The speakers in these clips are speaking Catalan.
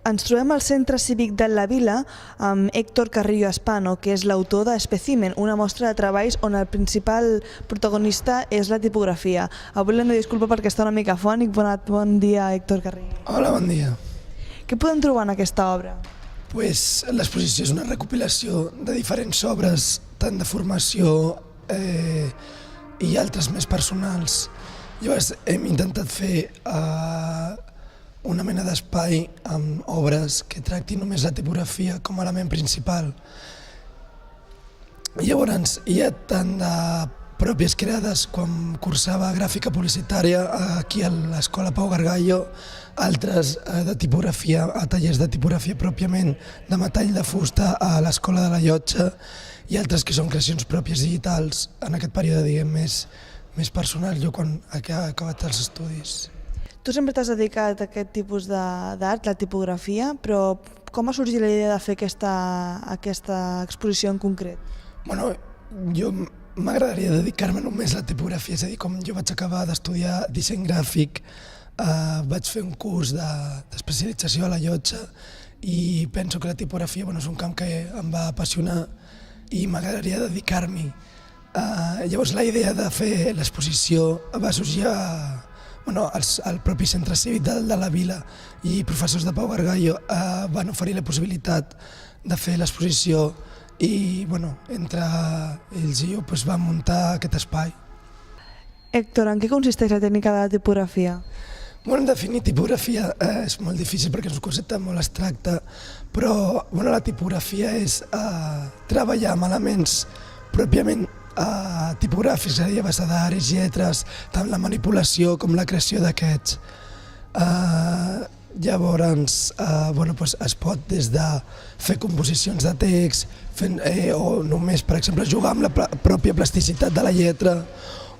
Ens trobem al Centre Cívic de la Vila amb Héctor Carrillo Espano, que és l'autor d'Especimen, una mostra de treballs on el principal protagonista és la tipografia. Avui l'hem de disculpar perquè està una mica afònic. Bon dia, Héctor Carrillo. Hola, bon dia. Què podem trobar en aquesta obra? L'exposició és una recopilació de diferents obres, tant de formació i altres més personals. Llavors hem intentat fer una mena d'espai amb obres que tractin només la tipografia com a element principal. Llavors hi ha tant de pròpies creades quan cursava gràfica publicitària aquí a l'Escola Pau Gargallo, altres de tipografia, a tallers de tipografia pròpiament de metall de fusta a l'Escola de la Llotja, i altres que són creacions pròpies digitals en aquest període, diguem, més personal, jo quan he acabat els estudis. Tu sempre t'has dedicat a aquest tipus d'art, la tipografia, però com va sorgir la idea de fer aquesta exposició en concret? Bueno, jo m'agradaria dedicar-me només a la tipografia, és a dir, com jo vaig acabar d'estudiar disseny gràfic, vaig fer un curs d'especialització a la Llotja i penso que la tipografia és un camp que em va apassionar i m'agradaria dedicar-m'hi. Llavors la idea de fer l'exposició va sorgir al propi Centre Cívic de la Vila, i professors de Pau Gargallo van oferir la possibilitat de fer l'exposició i entre ells i jo vam muntar aquest espai. Héctor, en què consisteix la tècnica de la tipografia? Definir tipografia és molt difícil perquè és un concepte molt abstracte, però la tipografia és treballar amb elements pròpiament tipogràfics, és a dir, abecedaris, lletres, tant la manipulació com la creació d'aquests. Llavors es pot des de fer composicions de text o només, per exemple, jugar amb la pròpia plasticitat de la lletra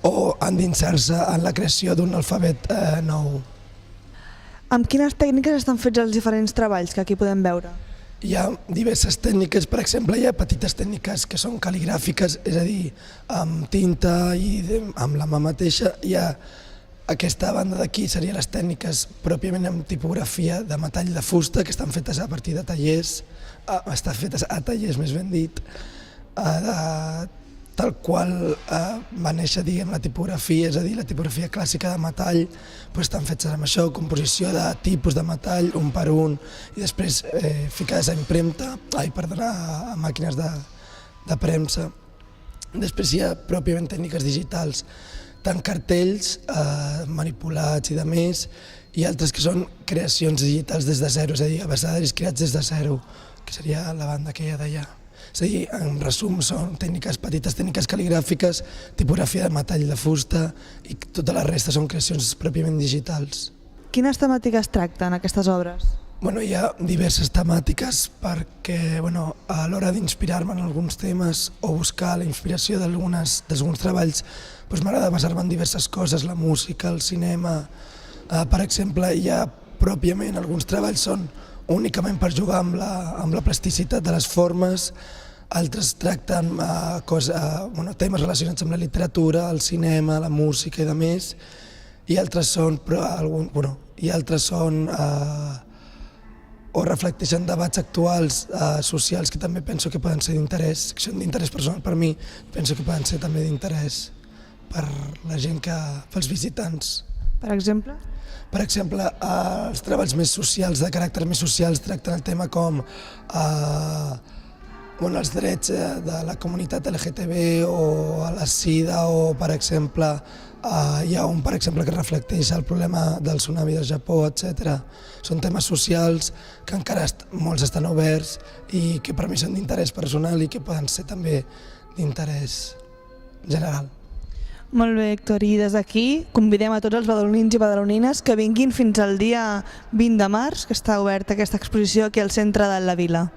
o endinsar-se en la creació d'un alfabet nou. Amb quines tècniques estan fets els diferents treballs que aquí podem veure? Hi ha diverses tècniques, per exemple, hi ha petites tècniques que són cal·ligràfiques, és a dir, amb tinta i amb la mà mateixa. Hi ha aquesta banda d'aquí, serien les tècniques pròpiament amb tipografia de metall de fusta, que estan fetes a partir de tallers, estan fetes a tallers, més ben dit, tal qual va néixer, diguem, la tipografia, és a dir, la tipografia clàssica de metall, estan fetes amb això, composició de tipus de metall, un per un, i després ficades a màquines de premsa. Després hi ha pròpiament tècniques digitals, tant cartells manipulats i de més, i altres que són creacions digitals des de zero, és a dir, abecedaris creats des de zero, que seria la banda que hi ha d'allà. És a dir, en resum, són petites tècniques cal·ligràfiques, tipografia de metall de fusta, i tota la resta són creacions pròpiament digitals. Quines temàtiques tracten aquestes obres? Hi ha diverses temàtiques perquè a l'hora d'inspirar-me en alguns temes o buscar la inspiració d'alguns treballs m'agrada basar-me en diverses coses, la música, el cinema. Per exemple, hi ha pròpiament alguns treballs són únicament per jugar amb la plasticitat de les formes, altres tracten temes relacionats amb la literatura, el cinema, la música i de més, i altres són o reflecteixen debats actuals socials que també penso que poden ser d'interès, que són d'interès personal per mi, penso que poden ser també d'interès per la gent, pels visitants. Per exemple? Per exemple, els treballs més socials, de caràcter més socials, tracten el tema com els drets de la comunitat LGTB o a la SIDA, o per exemple hi ha un que reflecteix el problema del tsunami del Japó, etc. Són temes socials que encara molts estan oberts i que per mi són d'interès personal i que poden ser també d'interès general. Molt bé, Héctor, i des d'aquí convidem a tots els badalonins i badalonines que vinguin fins al dia 20 de març, que està oberta aquesta exposició aquí al centre de la Vila.